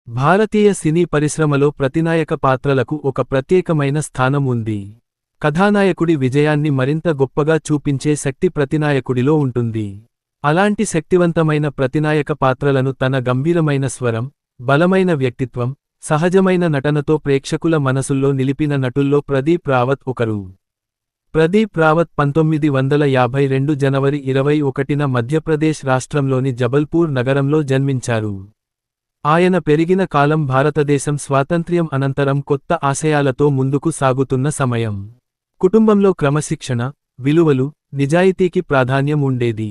భారతీయ సినీ పరిశ్రమలో ప్రతినాయక పాత్రలకు ఒక ప్రత్యేకమైన స్థానం ఉంది. కథానాయకుడి విజయాన్ని మరింత గొప్పగా చూపించే శక్తి ప్రతినాయకుడిలో ఉంటుంది. అలాంటి శక్తివంతమైన ప్రతినాయక పాత్రలను తన గంభీరమైన స్వరం, బలమైన వ్యక్తిత్వం, సహజమైన నటనతో ప్రేక్షకుల మనసుల్లో నిలిపిన నటుల్లో ప్రదీప్ రావత్ ఒకరు. ప్రదీప్ రావత్ 1952 జనవరి 21న మధ్యప్రదేశ్ రాష్ట్రంలోని జబల్పూర్ నగరంలో జన్మించారు. ఆయన పెరిగిన కాలం భారతదేశం స్వాతంత్ర్యం అనంతరం కొత్త ఆశయాలతో ముందుకు సాగుతున్న సమయం. కుటుంబంలో క్రమశిక్షణ, విలువలు, నిజాయితీకి ప్రాధాన్యం ఉండేది.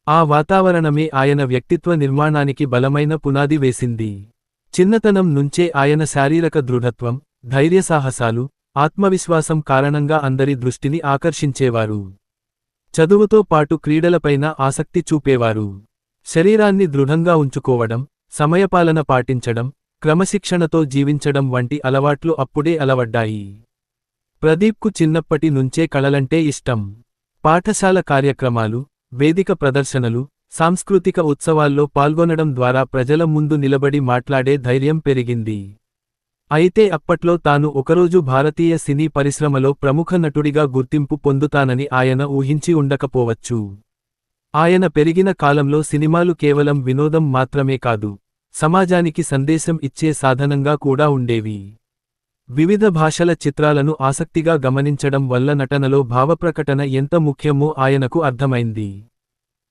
ఆ వాతావరణమే ఆయన వ్యక్తిత్వ నిర్మాణానికి బలమైన పునాది వేసింది. చిన్నతనం నుంచే ఆయన శారీరక దృఢత్వం, ధైర్యసాహసాలు, ఆత్మవిశ్వాసం కారణంగా అందరి దృష్టిని ఆకర్షించేవారు. చదువుతో పాటు క్రీడలపైన ఆసక్తి చూపేవారు. శరీరాన్ని దృఢంగా ఉంచుకోవడం, సమయపాలన పాటించడం, క్రమశిక్షణతో జీవించడం వంటి అలవాట్లు అప్పుడే అలవడ్డాయి. ప్రదీప్కు చిన్నప్పటి నుంచే కళలంటే ఇష్టం. పాఠశాల కార్యక్రమాలు, వేదిక ప్రదర్శనలు, సాంస్కృతిక ఉత్సవాల్లో పాల్గొనడం ద్వారా ప్రజల ముందు నిలబడి మాట్లాడే ధైర్యం పెరిగింది. అయితే అప్పట్లో తాను ఒకరోజు భారతీయ సినీ పరిశ్రమలో ప్రముఖ నటుడిగా గుర్తింపు పొందుతానని ఆయన ఊహించి ఉండకపోవచ్చు. ఆయన పెరిగిన కాలంలో సినిమాలు కేవలం వినోదం మాత్రమే కాదు, సమాజానికి సందేశం ఇచ్చే సాధనంగా కూడా ఉండేవి. వివిధ భాషల చిత్రాలను ఆసక్తిగా గమనించడం వల్ల నటనలో భావప్రకటన ఎంత ముఖ్యమో ఆయనకు అర్థమైంది.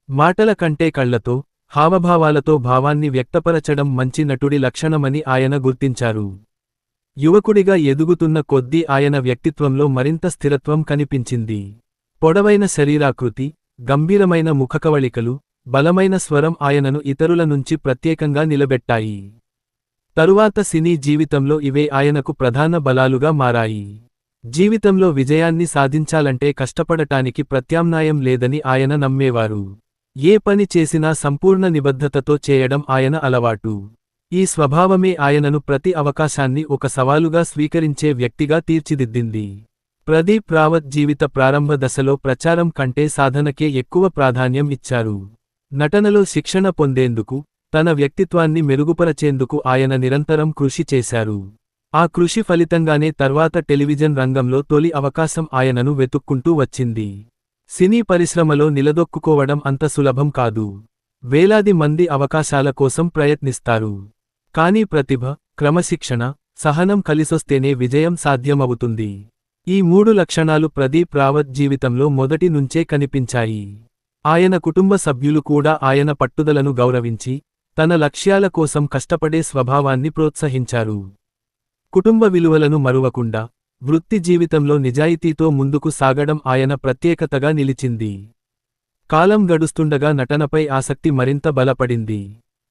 మాటల కంటే కళ్లతో, హావభావాలతో భావాన్ని వ్యక్తపరచడం మంచి నటుడి లక్షణమని ఆయన గుర్తించారు. యువకుడిగా ఎదుగుతున్న కొద్దీ ఆయన వ్యక్తిత్వంలో మరింత స్థిరత్వం కనిపించింది. పొడవైన శరీరాకృతి, గంభీరమైన ముఖకవళికలు, బలమైన స్వరం ఆయనను ఇతరుల నుంచి ప్రత్యేకంగా నిలబెట్టాయి. తరువాత సినీ జీవితంలో ఇవే ఆయనకు ప్రధాన బలాలుగా మారాయి. జీవితంలో విజయాన్ని సాధించాలంటే కష్టపడటానికి ప్రత్యామ్నాయం లేదని ఆయన నమ్మేవారు. ఏ పని చేసినా సంపూర్ణ నిబద్ధతతో చేయడం ఆయన అలవాటు. ఈ స్వభావమే ఆయనను ప్రతి అవకాశాన్ని ఒక సవాలుగా స్వీకరించే వ్యక్తిగా తీర్చిదిద్దింది. ప్రదీప్ రావత్ జీవిత ప్రారంభ దశలో ప్రచారం కంటే సాధనకే ఎక్కువ ప్రాధాన్యం ఇచ్చారు. నటనలో శిక్షణ పొందేందుకు, తన వ్యక్తిత్వాన్ని మెరుగుపరచేందుకు ఆయన నిరంతరం కృషి చేశారు. ఆ కృషి ఫలితంగానే తర్వాత టెలివిజన్ రంగంలో తొలి అవకాశం ఆయనను వెతుక్కుంటూ వచ్చింది. సినీ పరిశ్రమలో నిలదొక్కుకోవడం అంత సులభం కాదు. వేలాది మంది అవకాశాల కోసం ప్రయత్నిస్తారు. కానీ ప్రతిభ, క్రమశిక్షణ, సహనం కలిసొస్తేనే విజయం సాధ్యమవుతుంది. ఈ 3 లక్షణాలు ప్రదీప్ రావత్ జీవితంలో మొదటి నుంచే కనిపించాయి. ఆయన కుటుంబ సభ్యులు కూడా ఆయన పట్టుదలను గౌరవించి, తన లక్ష్యాల కోసం కష్టపడే స్వభావాన్ని ప్రోత్సహించారు. కుటుంబ విలువలను మరువకుండా, వృత్తి జీవితంలో నిజాయితీతో ముందుకు సాగడం ఆయన ప్రత్యేకతగా నిలిచింది. కాలం గడుస్తుండగా నటనపై ఆసక్తి మరింత బలపడింది.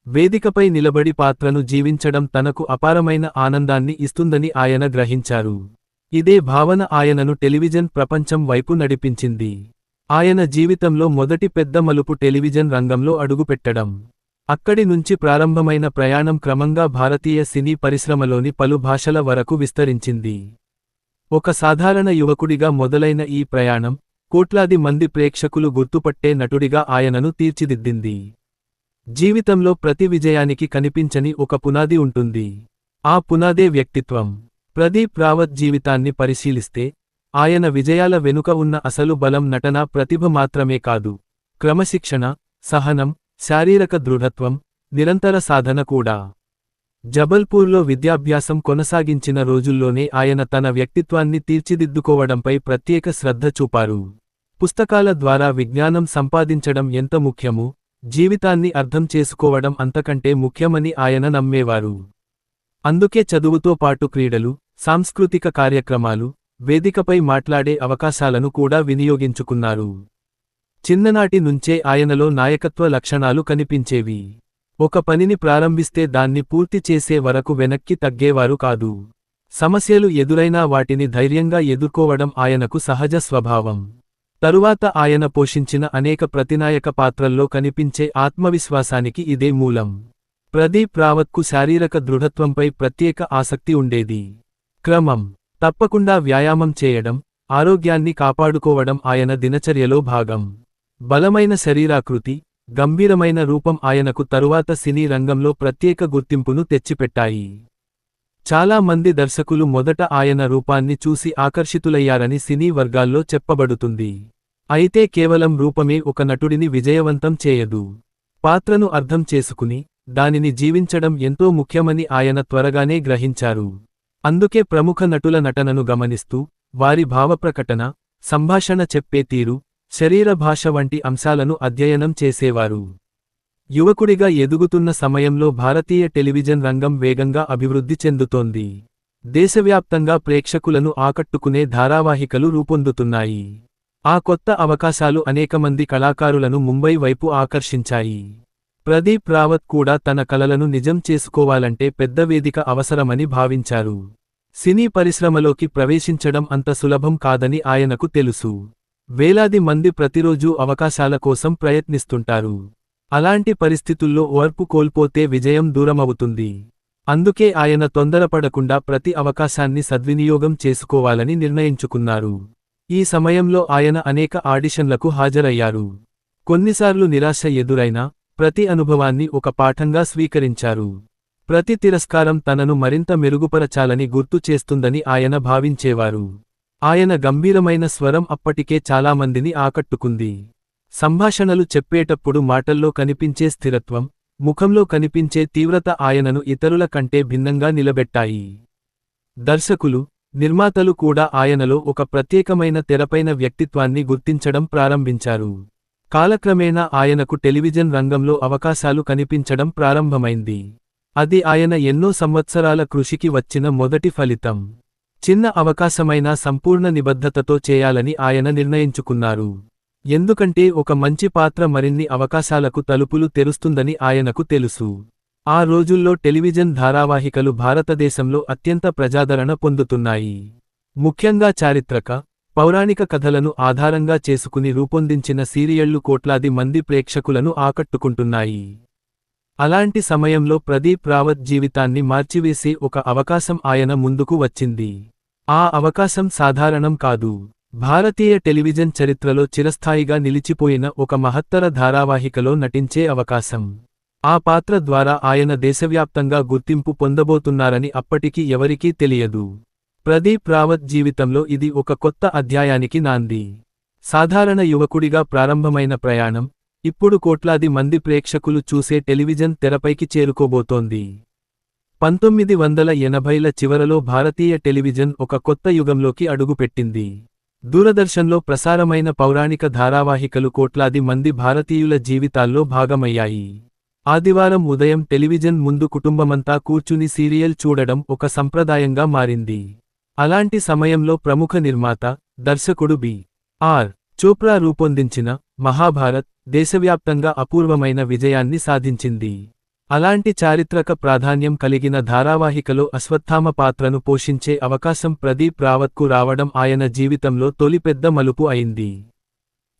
వేదికపై నిలబడి పాత్రను జీవించడం తనకు అపారమైన ఆనందాన్ని ఇస్తుందని ఆయన గ్రహించారు. ఇదే భావన ఆయనను టెలివిజన్ ప్రపంచం వైపు నడిపించింది. ఆయన జీవితంలో మొదటి పెద్ద మలుపు టెలివిజన్ రంగంలో అడుగుపెట్టడం. అక్కడి నుంచి ప్రారంభమైన ప్రయాణం క్రమంగా భారతీయ సినీ పరిశ్రమలోని పలు భాషల వరకు విస్తరించింది. ఒక సాధారణ యువకుడిగా మొదలైన ఈ ప్రయాణం, కోట్లాది మంది ప్రేక్షకులు గుర్తుపట్టే నటుడిగా ఆయనను తీర్చిదిద్దింది. జీవితంలో ప్రతి విజయానికి కనిపించని ఒక పునాది ఉంటుంది. ఆ పునాదే వ్యక్తిత్వం. ప్రదీప్ రావత్ జీవితాన్ని పరిశీలిస్తే, ఆయన విజయాల వెనుక ఉన్న అసలు బలం నటనా ప్రతిభ మాత్రమే కాదు, క్రమశిక్షణ, సహనం, శారీరక దృఢత్వం, నిరంతర సాధన కూడా. జబల్పూర్లో విద్యాభ్యాసం కొనసాగించిన రోజుల్లోనే ఆయన తన వ్యక్తిత్వాన్ని తీర్చిదిద్దుకోవడంపై ప్రత్యేక శ్రద్ధ చూపారు. పుస్తకాల ద్వారా విజ్ఞానం సంపాదించడం ఎంత ముఖ్యమో, జీవితాన్ని అర్థం చేసుకోవడం అంతకంటే ముఖ్యమని ఆయన నమ్మేవారు. అందుకే చదువుతో పాటు క్రీడలు, సాంస్కృతిక కార్యక్రమాలు, వేదికపై మాట్లాడే అవకాశాలను కూడా వినియోగించుకున్నారు. చిన్ననాటి నుంచే ఆయనలో నాయకత్వ లక్షణాలు కనిపించేవి. ఒక పనిని ప్రారంభిస్తే దాన్ని పూర్తి చేసే వరకు వెనక్కి తగ్గేవారు కాదు. సమస్యలు ఎదురైనా వాటిని ధైర్యంగా ఎదుర్కోవడం ఆయనకు సహజ స్వభావం. తరువాత ఆయన పోషించిన అనేక ప్రతినాయక పాత్రల్లో కనిపించే ఆత్మవిశ్వాసానికి ఇదే మూలం. ప్రదీప్ రావత్కు శారీరక దృఢత్వంపై ప్రత్యేక ఆసక్తి ఉండేది. క్రమం తప్పకుండా వ్యాయామం చేయడం, ఆరోగ్యాన్ని కాపాడుకోవడం ఆయన దినచర్యలో భాగం. బలమైన శరీరాకృతి, గంభీరమైన రూపం ఆయనకు తరువాత సినీ రంగంలో ప్రత్యేక గుర్తింపును తెచ్చిపెట్టాయి. చాలా మంది దర్శకులు మొదట ఆయన రూపాన్ని చూసి ఆకర్షితులయ్యారని సినీ వర్గాల్లో చెప్పబడుతుంది. అయితే కేవలం రూపమే ఒక నటుడిని విజయవంతం చేయదు. పాత్రను అర్థం చేసుకుని, దానిని జీవించడం ఎంతో ముఖ్యమని ఆయన త్వరగానే గ్రహించారు. అందుకే ప్రముఖ నటుల నటనను గమనిస్తూ, వారి భావప్రకటన, సంభాషణ చెప్పే తీరు, శరీర భాష వంటి అంశాలను అధ్యయనం చేసేవారు. యువకుడిగా ఎదుగుతున్న సమయంలో భారతీయ టెలివిజన్ రంగం వేగంగా అభివృద్ధి చెందుతోంది. దేశవ్యాప్తంగా ప్రేక్షకులను ఆకట్టుకునే ధారావాహికలు రూపొందుతున్నాయి. ఆ కొత్త అవకాశాలు అనేకమంది కళాకారులను ముంబై వైపు ఆకర్షించాయి. ప్రదీప్ రావత్ కూడా తన కలలను నిజం చేసుకోవాలంటే పెద్ద వేదిక అవసరమని భావించారు. సినీ పరిశ్రమలోకి ప్రవేశించడం అంత సులభం కాదని ఆయనకు తెలుసు. వేలాది మంది ప్రతిరోజూ అవకాశాల కోసం ప్రయత్నిస్తుంటారు. అలాంటి పరిస్థితుల్లో ఓర్పు కోల్పోతే విజయం దూరమవుతుంది. అందుకే ఆయన తొందరపడకుండా ప్రతి అవకాశాన్ని సద్వినియోగం చేసుకోవాలని నిర్ణయించుకున్నారు. ఈ సమయంలో ఆయన అనేక ఆడిషన్లకు హాజరయ్యారు. కొన్నిసార్లు నిరాశ ఎదురైనా, ప్రతి అనుభవాన్ని ఒక పాఠంగా స్వీకరించారు. ప్రతి తిరస్కారం తనను మరింత మెరుగుపరచాలని గుర్తు చేస్తుందని ఆయన భావించేవారు. ఆయన గంభీరమైన స్వరం అప్పటికే చాలామందిని ఆకట్టుకుంది. సంభాషణలు చెప్పేటప్పుడు మాటల్లో కనిపించే స్థిరత్వం, ముఖంలో కనిపించే తీవ్రత ఆయనను ఇతరుల కంటే భిన్నంగా నిలబెట్టాయి. దర్శకులు, నిర్మాతలు కూడా ఆయనలో ఒక ప్రత్యేకమైన తెరపైన వ్యక్తిత్వాన్ని గుర్తించడం ప్రారంభించారు. కాలక్రమేణా ఆయనకు టెలివిజన్ రంగంలో అవకాశాలు కనిపించడం ప్రారంభమైంది. అది ఆయన ఎన్నో సంవత్సరాల కృషికి వచ్చిన మొదటి ఫలితం. చిన్న అవకాశమైనా సంపూర్ణ నిబద్ధతతో చేయాలని ఆయన నిర్ణయించుకున్నారు. ఎందుకంటే ఒక మంచి పాత్ర మరిన్ని అవకాశాలకు తలుపులు తెరుస్తుందని ఆయనకు తెలుసు. ఆ రోజుల్లో టెలివిజన్ ధారావాహికలు భారతదేశంలో అత్యంత ప్రజాదరణ పొందుతున్నాయి. ముఖ్యంగా చారిత్రక, పౌరాణిక కథలను ఆధారంగా చేసుకుని రూపొందించిన సీరియళ్లు కోట్లాది మంది ప్రేక్షకులను ఆకట్టుకుంటున్నాయి. అలాంటి సమయంలో ప్రదీప్ రావత్ జీవితాన్ని మార్చివేసే ఒక అవకాశం ఆయన ముందుకు వచ్చింది. ఆ అవకాశం సాధారణం కాదు. భారతీయ టెలివిజన్ చరిత్రలో చిరస్థాయిగా నిలిచిపోయిన ఒక మహత్తర ధారావాహికలో నటించే అవకాశం. ఆ పాత్ర ద్వారా ఆయన దేశవ్యాప్తంగా గుర్తింపు పొందబోతున్నారని అప్పటికి ఎవరికీ తెలియదు. ప్రదీప్ రావత్ జీవితంలో ఇది ఒక కొత్త అధ్యాయానికి నాంది. సాధారణ యువకుడిగా ప్రారంభమైన ప్రయాణం, ఇప్పుడు కోట్లాది మంది ప్రేక్షకులు చూసే టెలివిజన్ తెరపైకి చేరుకోబోతోంది. 1980ల చివరలో భారతీయ టెలివిజన్ ఒక కొత్త యుగంలోకి అడుగుపెట్టింది. దూరదర్శన్లో ప్రసారమైన పౌరాణిక ధారావాహికలు కోట్లాది మంది భారతీయుల జీవితాల్లో భాగమయ్యాయి. ఆదివారం ఉదయం టెలివిజన్ ముందు కుటుంబమంతా కూర్చుని సీరియల్ చూడడం ఒక సంప్రదాయంగా మారింది. అలాంటి సమయంలో ప్రముఖ నిర్మాత, దర్శకుడు బి.ఆర్. చోప్రా రూపొందించిన మహాభారత్ దేశవ్యాప్తంగా అపూర్వమైన విజయాన్ని సాధించింది. అలాంటి చారిత్రక ప్రాధాన్యం కలిగిన ధారావాహికలో అశ్వత్థామ పాత్రను పోషించే అవకాశం ప్రదీప్ రావత్కు రావడం ఆయన జీవితంలో తొలి పెద్ద మలుపు అయింది.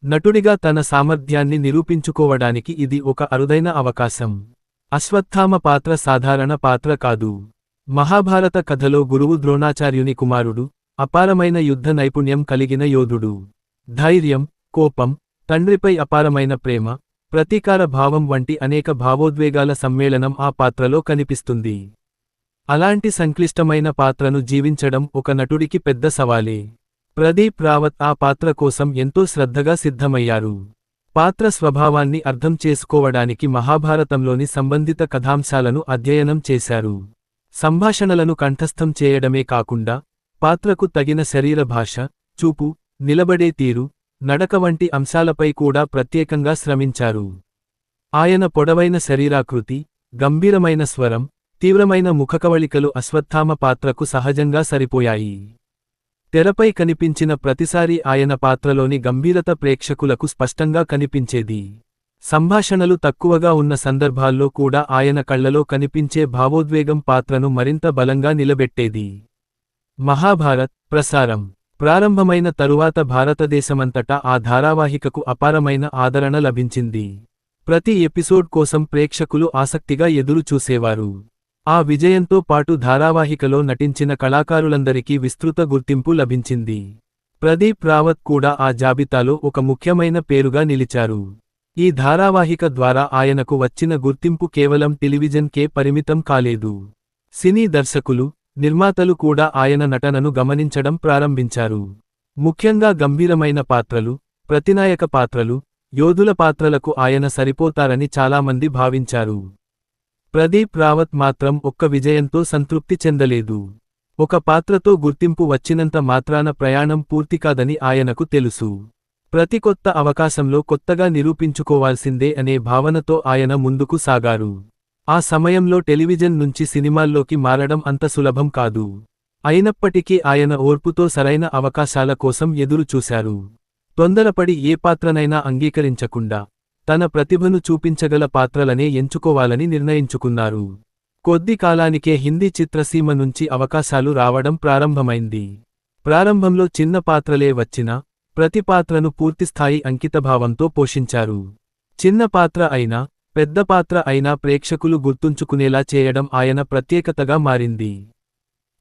నటుడిగా తన సామర్థ్యాన్ని నిరూపించుకోవడానికి ఇది ఒక అరుదైన అవకాశం. అశ్వత్థామ పాత్ర సాధారణ పాత్ర కాదు. మహాభారత కథలో గురువు ద్రోణాచార్యుని కుమారుడు, అపారమైన యుద్ధ నైపుణ్యం కలిగిన యోధుడు. ధైర్యం, కోపం, తండ్రిపై అపారమైన ప్రేమ, ప్రతీకార భావం వంటి అనేక భావోద్వేగాల సమ్మేళనం ఆ పాత్రలో కనిపిస్తుంది. అలాంటి సంక్లిష్టమైన పాత్రను జీవించడం ఒక నటుడికి పెద్ద సవాలే. ప్రదీప్ రావత్ ఆ పాత్ర కోసం ఎంతో శ్రద్ధగా సిద్ధమయ్యారు. పాత్ర స్వభావాన్ని అర్థం చేసుకోవడానికి మహాభారతంలోని సంబంధిత కథాంశాలను అధ్యయనం చేశారు. సంభాషణలను కంఠస్థం చేయడమే కాకుండా, పాత్రకు తగిన శరీర భాష, చూపు, నిలబడే తీరు, నడక వంటి అంశాలపై కూడా ప్రత్యేకంగా శ్రమించారు. ఆయన పొడవైన శరీరాకృతి, గంభీరమైన స్వరం, తీవ్రమైన ముఖకవళికలు అశ్వత్థామ పాత్రకు సహజంగా సరిపోయాయి. తెరపై కనిపించిన ప్రతిసారీ ఆయన పాత్రలోని గంభీరత ప్రేక్షకులకు స్పష్టంగా కనిపించేది. సంభాషణలు తక్కువగా ఉన్న సందర్భాల్లో కూడా ఆయన కళ్లలో కనిపించే భావోద్వేగం పాత్రను మరింత బలంగా నిలబెట్టేది. మహాభారత్ ప్రసారం ప్రారంభమైన తరువాత భారతదేశమంతటా ఆ ధారావాహికకు అపారమైన ఆదరణ లభించింది. ప్రతి ఎపిసోడ్ కోసం ప్రేక్షకులు ఆసక్తిగా ఎదురు చూసేవారు. ఆ విజయంతో పాటు ధారావాహికలో నటించిన కళాకారులందరికీ విస్తృత గుర్తింపు లభించింది. ప్రదీప్ రావత్ కూడా ఆ జాబితాలో ఒక ముఖ్యమైన పేరుగా నిలిచారు. ఈ ధారావాహిక ద్వారా ఆయనకు వచ్చిన గుర్తింపు కేవలం టెలివిజన్కే పరిమితం కాలేదు. సినీ దర్శకులు, నిర్మాతలు కూడా ఆయన నటనను గమనించడం ప్రారంభించారు. ముఖ్యంగా గంభీరమైన పాత్రలు, ప్రతినాయక పాత్రలు, యోధుల పాత్రలకు ఆయన సరిపోతారని చాలామంది భావించారు. ప్రదీప్ రావత్ మాత్రం ఒక్క విజయంతో సంతృప్తి చెందలేదు. ఒక పాత్రతో గుర్తింపు వచ్చినంత మాత్రాన ప్రయాణం పూర్తికాదని ఆయనకు తెలుసు. ప్రతి కొత్త అవకాశంలో కొత్తగా నిరూపించుకోవాల్సిందే అనే భావనతో ఆయన ముందుకు సాగారు. ఆ సమయంలో టెలివిజన్ నుంచి సినిమాల్లోకి మారడం అంత సులభం కాదు. అయినప్పటికీ ఆయన ఓర్పుతో సరైన అవకాశాల కోసం ఎదురుచూశారు. తొందరపడి ఏ పాత్రనైనా అంగీకరించకుండా తన ప్రతిభను చూపించగల పాత్రలనే ఎంచుకోవాలని నిర్ణయించుకున్నారు. కొద్ది కాలానికే హిందీ చిత్రసీమ నుంచి అవకాశాలు రావడం ప్రారంభమైంది. ప్రారంభంలో చిన్న పాత్రలే వచ్చినా ప్రతి పాత్రను పూర్తిస్థాయి అంకితభావంతో పోషించారు. చిన్న పాత్ర అయినా పెద్ద పాత్ర అయినా ప్రేక్షకులు గుర్తుంచుకునేలా చేయడం ఆయన ప్రత్యేకతగా మారింది.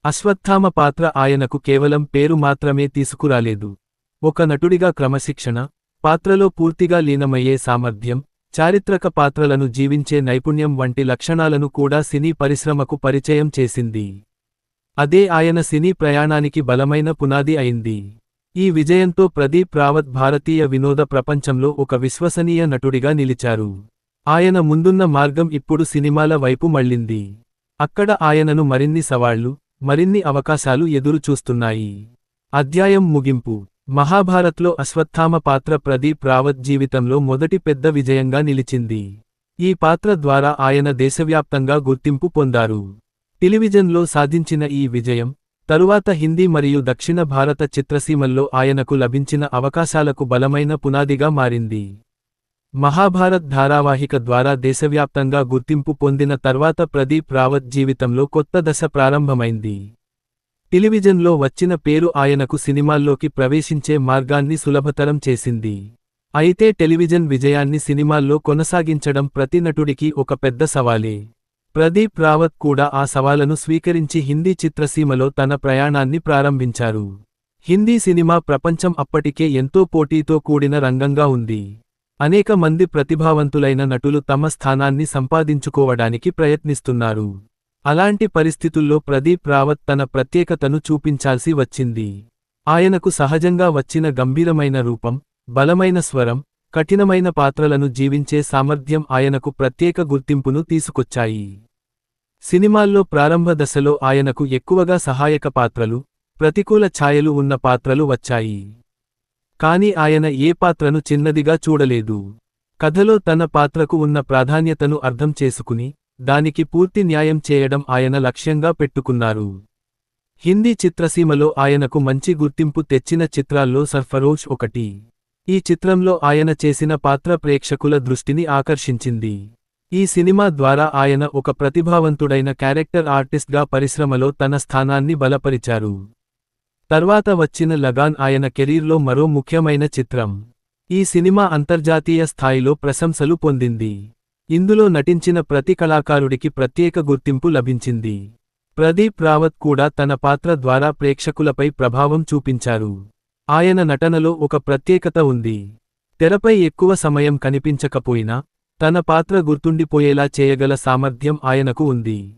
అశ్వత్థామ పాత్ర ఆయనకు కేవలం పేరు మాత్రమే తీసుకురాలేదు. ఒక నటుడిగా క్రమశిక్షణ, పాత్రలో పూర్తిగా లీనమయ్యే సామర్థ్యం, చారిత్రక పాత్రలను జీవించే నైపుణ్యం వంటి లక్షణాలను కూడా సినీ పరిశ్రమకు పరిచయం చేసింది. అదే ఆయన సినీ ప్రయాణానికి బలమైన పునాది అయింది. ఈ విజయంతో ప్రదీప్ రావత్ భారతీయ వినోద ప్రపంచంలో ఒక విశ్వసనీయ నటుడిగా నిలిచారు. ఆయన ముందున్న మార్గం ఇప్పుడు సినిమాల వైపు మళ్ళింది. అక్కడ ఆయనను మరిన్ని సవాళ్లు, మరిన్ని అవకాశాలు ఎదురు చూస్తున్నాయి. అధ్యాయం ముగింపు. మహాభారత్లో అశ్వత్థామ పాత్ర ప్రదీప్ రావత్ జీవితంలో మొదటి పెద్ద విజయంగా నిలిచింది. ఈ పాత్ర ద్వారా ఆయన దేశవ్యాప్తంగా గుర్తింపు పొందారు. టెలివిజన్లో సాధించిన ఈ విజయం తరువాత హిందీ మరియు దక్షిణ భారత చిత్రసీమల్లో ఆయనకు లభించిన అవకాశాలకు బలమైన పునాదిగా మారింది. మహాభారత్ ధారావాహిక ద్వారా దేశవ్యాప్తంగా గుర్తింపు పొందిన తర్వాత ప్రదీప్ రావత్ జీవితంలో కొత్త దశ ప్రారంభమైంది. టెలివిజన్లో వచ్చిన పేరు ఆయనకు సినిమాల్లోకి ప్రవేశించే మార్గాన్ని సులభతరం చేసింది. అయితే టెలివిజన్ విజయాన్ని సినిమాల్లో కొనసాగించడం ప్రతి నటుడికి ఒక పెద్ద సవాలే. ప్రదీప్ రావత్ కూడా ఆ సవాలను స్వీకరించి హిందీ చిత్రసీమలో తన ప్రయాణాన్ని ప్రారంభించారు. హిందీ సినిమా ప్రపంచం అప్పటికే ఎంతో పోటీతో కూడిన రంగంగా ఉంది. అనేక మంది ప్రతిభావంతులైన నటులు తమ స్థానాన్ని సంపాదించుకోవడానికి ప్రయత్నిస్తున్నారు. అలాంటి పరిస్థితుల్లో ప్రదీప్ రావత్ తన ప్రత్యేకతను చూపించాల్సి వచ్చింది. ఆయనకు సహజంగా వచ్చిన గంభీరమైన రూపం, బలమైన స్వరం, కఠినమైన పాత్రలను జీవించే సామర్థ్యం ఆయనకు ప్రత్యేక గుర్తింపును తీసుకొచ్చాయి. సినిమాల్లో ప్రారంభ దశలో ఆయనకు ఎక్కువగా సహాయక పాత్రలు, ప్రతికూల ఛాయలు ఉన్న పాత్రలు వచ్చాయి. కాని ఆయన ఏ పాత్రను చిన్నదిగా చూడలేదు. కథలో తన పాత్రకు ఉన్న ప్రాధాన్యతను అర్థం చేసుకుని దానికి పూర్తి న్యాయం చేయడం ఆయన లక్ష్యంగా పెట్టుకున్నారు. హిందీ చిత్రసీమలో ఆయనకు మంచి గుర్తింపు తెచ్చిన చిత్రాల్లో సర్ఫరోష్ ఒకటి. ఈ చిత్రంలో ఆయన చేసిన పాత్ర ప్రేక్షకుల దృష్టిని ఆకర్షించింది. ఈ సినిమా ద్వారా ఆయన ఒక ప్రతిభావంతుడైన క్యారెక్టర్ ఆర్టిస్ట్గా పరిశ్రమలో తన స్థానాన్ని బలపరిచారు. తర్వాత వచ్చిన లగాన్ ఆయన కెరీర్లో మరో ముఖ్యమైన చిత్రం. ఈ సినిమా అంతర్జాతీయ స్థాయిలో ప్రశంసలు పొందింది. ఇందులో నటించిన ప్రతి కళాకారుడికి ప్రత్యేక గుర్తింపు లభించింది. ప్రదీప్ రావత్ కూడా తన పాత్ర ద్వారా ప్రేక్షకులపై ప్రభావం చూపించారు. ఆయన నటనలో ఒక ప్రత్యేకత ఉంది. తెరపై ఎక్కువ సమయం కనిపించకపోయినా తన పాత్ర గుర్తుండిపోయేలా చేయగల సామర్థ్యం ఆయనకు ఉంది.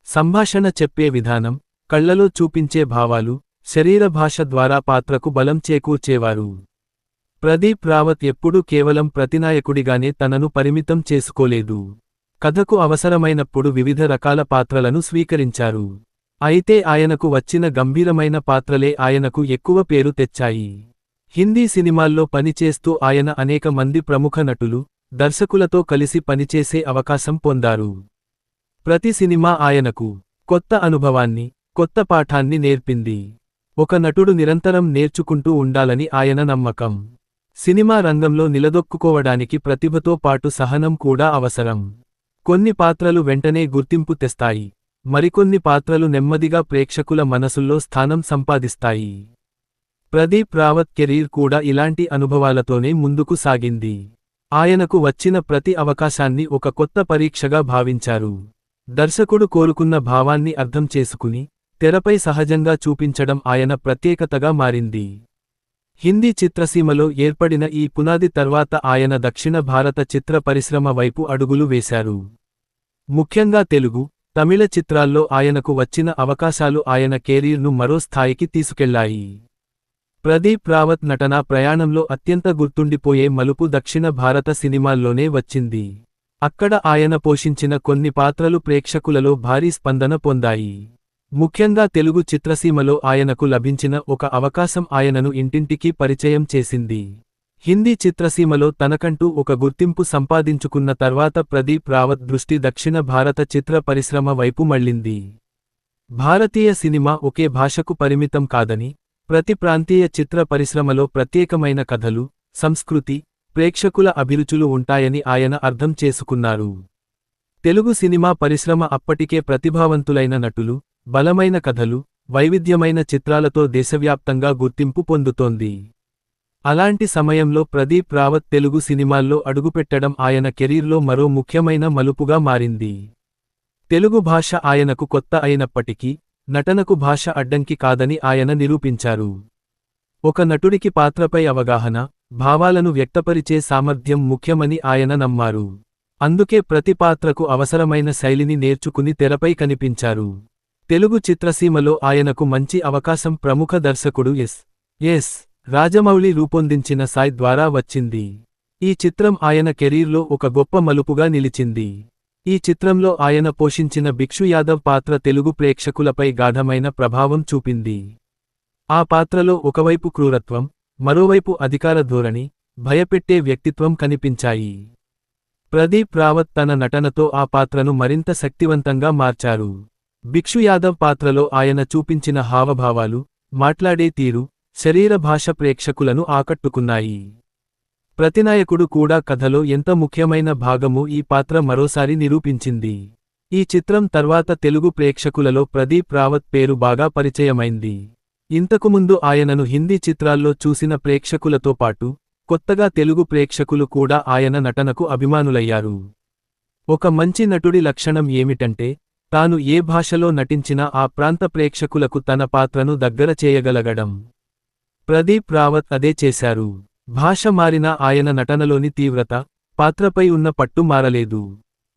సంభాషణ చెప్పే విధానం, కళ్లలో చూపించే భావాలు, శరీర భాష ద్వారా పాత్రకు బలం చేకూర్చేవారు. ప్రదీప్ రావత్ ఎప్పుడూ కేవలం ప్రతినాయకుడిగానే తనను పరిమితం చేసుకోలేదు. కథకు అవసరమైనప్పుడు వివిధ రకాల పాత్రలను స్వీకరించారు. అయితే ఆయనకు వచ్చిన గంభీరమైన పాత్రలే ఆయనకు ఎక్కువ పేరు తెచ్చాయి. హిందీ సినిమాల్లో పనిచేస్తూ ఆయన అనేక మంది ప్రముఖ నటులు, దర్శకులతో కలిసి పనిచేసే అవకాశం పొందారు. ప్రతి సినిమా ఆయనకు కొత్త అనుభవాన్ని, కొత్త పాఠాన్ని నేర్పింది. ఒక నటుడు నిరంతరం నేర్చుకుంటూ ఉండాలని ఆయన నమ్మకం. సినిమా రంగంలో నిలదొక్కుకోవడానికి ప్రతిభతో పాటు సహనం కూడా అవసరం. కొన్ని పాత్రలు వెంటనే గుర్తింపు తెస్తాయి. మరికొన్ని పాత్రలు నెమ్మదిగా ప్రేక్షకుల మనసుల్లో స్థానం సంపాదిస్తాయి. ప్రదీప్ రావత్ కెరీర్ కూడా ఇలాంటి అనుభవాలతోనే ముందుకు సాగింది. ఆయనకు వచ్చిన ప్రతి అవకాశాన్ని ఒక కొత్త పరీక్షగా భావించారు. దర్శకుడు కోరుకున్న భావాన్ని అర్థం చేసుకుని తెరపై సహజంగా చూపించడం ఆయన ప్రత్యేకతగా మారింది. హిందీ చిత్రసీమలో ఏర్పడిన ఈ పునాది తర్వాత ఆయన దక్షిణ భారత చిత్ర పరిశ్రమ వైపు అడుగులు వేశారు. ముఖ్యంగా తెలుగు, తమిళ చిత్రాల్లో ఆయనకు వచ్చిన అవకాశాలు ఆయన కెరీర్ను మరో స్థాయికి తీసుకెళ్లాయి. ప్రదీప్ రావత్ నటనా ప్రయాణంలో అత్యంత గుర్తుండిపోయే మలుపు దక్షిణ భారత సినిమాల్లోనే వచ్చింది. అక్కడ ఆయన పోషించిన కొన్ని పాత్రలు ప్రేక్షకులలో భారీ స్పందన పొందాయి. ముఖ్యంగా తెలుగు చిత్రసీమలో ఆయనకు లభించిన ఒక అవకాశం ఆయనను ఇంటింటికి పరిచయం చేసింది. హిందీ చిత్రసీమలో తనకంటూ ఒక గుర్తింపు సంపాదించుకున్న తర్వాత ప్రదీప్ రావత్ దృష్టి దక్షిణ భారత చిత్ర పరిశ్రమ వైపు మళ్లింది. భారతీయ సినిమా ఒకే భాషకు పరిమితం కాదని, ప్రతి ప్రాంతీయ చిత్ర పరిశ్రమలో ప్రత్యేకమైన కథలు, సంస్కృతి, ప్రేక్షకుల అభిరుచులు ఉంటాయని ఆయన అర్థం చేసుకున్నారు. తెలుగు సినిమా పరిశ్రమ అప్పటికే ప్రతిభావంతులైన నటులు, బలమైన కథలు, వైవిధ్యమైన చిత్రాలతో దేశవ్యాప్తంగా గుర్తింపు పొందుతోంది. అలాంటి సమయంలో ప్రదీప్ రావత్ తెలుగు సినిమాల్లో అడుగుపెట్టడం ఆయన కెరీర్లో మరో ముఖ్యమైన మలుపుగా మారింది. తెలుగు భాష ఆయనకు కొత్త అయినప్పటికీ, నటనకు భాష అడ్డంకి కాదని ఆయన నిరూపించారు. ఒక నటుడికి పాత్రపై అవగాహన, భావాలను వ్యక్తపరిచే సామర్థ్యం ముఖ్యమని ఆయన నమ్మారు. అందుకే ప్రతి పాత్రకు అవసరమైన శైలిని నేర్చుకుని తెరపై కనిపించారు. తెలుగు చిత్రసీమలో ఆయనకు మంచి అవకాశం ప్రముఖ దర్శకుడు ఎస్. రాజమౌళి రూపొందించిన సాయ్ ద్వారా వచ్చింది. ఈ చిత్రం ఆయన కెరీర్లో ఒక గొప్ప మలుపుగా నిలిచింది. ఈ చిత్రంలో ఆయన పోషించిన భిక్షు యాదవ్ పాత్ర తెలుగు ప్రేక్షకులపై గాఢమైన ప్రభావం చూపింది. ఆ పాత్రలో ఒకవైపు క్రూరత్వం, మరోవైపు అధికార ధోరణి, భయపెట్టే వ్యక్తిత్వం కనిపించాయి. ప్రదీప్ రావత్ తన నటనతో ఆ పాత్రను మరింత శక్తివంతంగా మార్చారు. భిక్షు యాదవ్ పాత్రలో ఆయన చూపించిన హావభావాలు, మాట్లాడే తీరు, శరీర భాష ప్రేక్షకులను ఆకట్టుకున్నాయి. ప్రతినాయకుడు కూడా కథలో ఎంత ముఖ్యమైన భాగమో ఈ పాత్ర మరోసారి నిరూపించింది. ఈ చిత్రం తర్వాత తెలుగు ప్రేక్షకులలో ప్రదీప్ రావత్ పేరు బాగా పరిచయమైంది. ఇంతకుముందు ఆయనను హిందీ చిత్రాల్లో చూసిన ప్రేక్షకులతో పాటు, కొత్తగా తెలుగు ప్రేక్షకులు కూడా ఆయన నటనకు అభిమానులయ్యారు. ఒక మంచి నటుడి లక్షణం ఏమిటంటే, తాను ఏ భాషలో నటించినా ఆ ప్రాంత ప్రేక్షకులకు తన పాత్రను దగ్గర చేయగలగడం. ప్రదీప్ రావత్ అదే చేశారు. భాష మారినా ఆయన నటనలోని తీవ్రత, పాత్రపై ఉన్న పట్టు మారలేదు.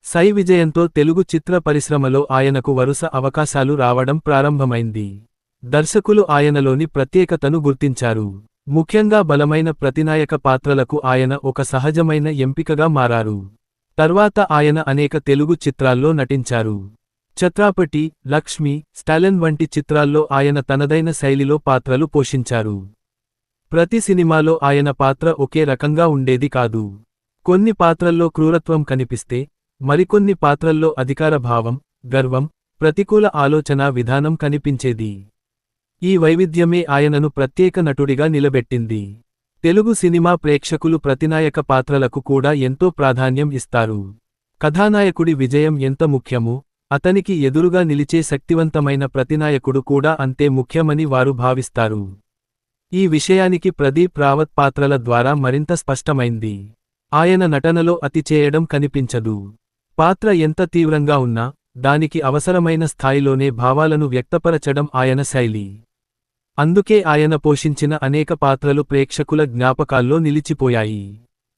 సై విజయంతో తెలుగు చిత్ర పరిశ్రమలో ఆయనకు వరుస అవకాశాలు రావడం ప్రారంభమైంది. దర్శకులు ఆయనలోని ప్రత్యేకతను గుర్తించారు. ముఖ్యంగా బలమైన ప్రతినాయక పాత్రలకు ఆయన ఒక సహజమైన ఎంపికగా మారారు. తర్వాత ఆయన అనేక తెలుగు చిత్రాల్లో నటించారు. ఛత్రపతి, లక్ష్మి, స్టాలిన్ వంటి చిత్రాల్లో ఆయన తనదైన శైలిలో పాత్రలు పోషించారు. ప్రతి సినిమాలో ఆయన పాత్ర ఒకే రకంగా ఉండేది కాదు. కొన్ని పాత్రల్లో క్రూరత్వం కనిపిస్తే, మరికొన్ని పాత్రల్లో అధికార భావం, గర్వం, ప్రతికూల ఆలోచనా విధానం కనిపించేది. ఈ వైవిధ్యమే ఆయనను ప్రత్యేక నటుడిగా నిలబెట్టింది. తెలుగు సినిమా ప్రేక్షకులు ప్రతినాయక పాత్రలకు కూడా ఎంతో ప్రాధాన్యం ఇస్తారు. కథానాయకుడి విజయం ఎంత ముఖ్యమో, అతనికి ఎదురుగా నిలిచే శక్తివంతమైన ప్రతినాయకుడు కూడా అంతే ముఖ్యమని వారు భావిస్తారు. ఈ విషయానికి ప్రదీప్ రావత్ పాత్రల ద్వారా మరింత స్పష్టమైంది. ఆయన నటనలో అతి చేయడం కనిపించదు. పాత్ర ఎంత తీవ్రంగా ఉన్నా, దానికి అవసరమైన స్థాయిలోనే భావాలను వ్యక్తపరచడం ఆయన శైలి. అందుకే ఆయన పోషించిన అనేక పాత్రలు ప్రేక్షకుల జ్ఞాపకాల్లో నిలిచిపోయాయి.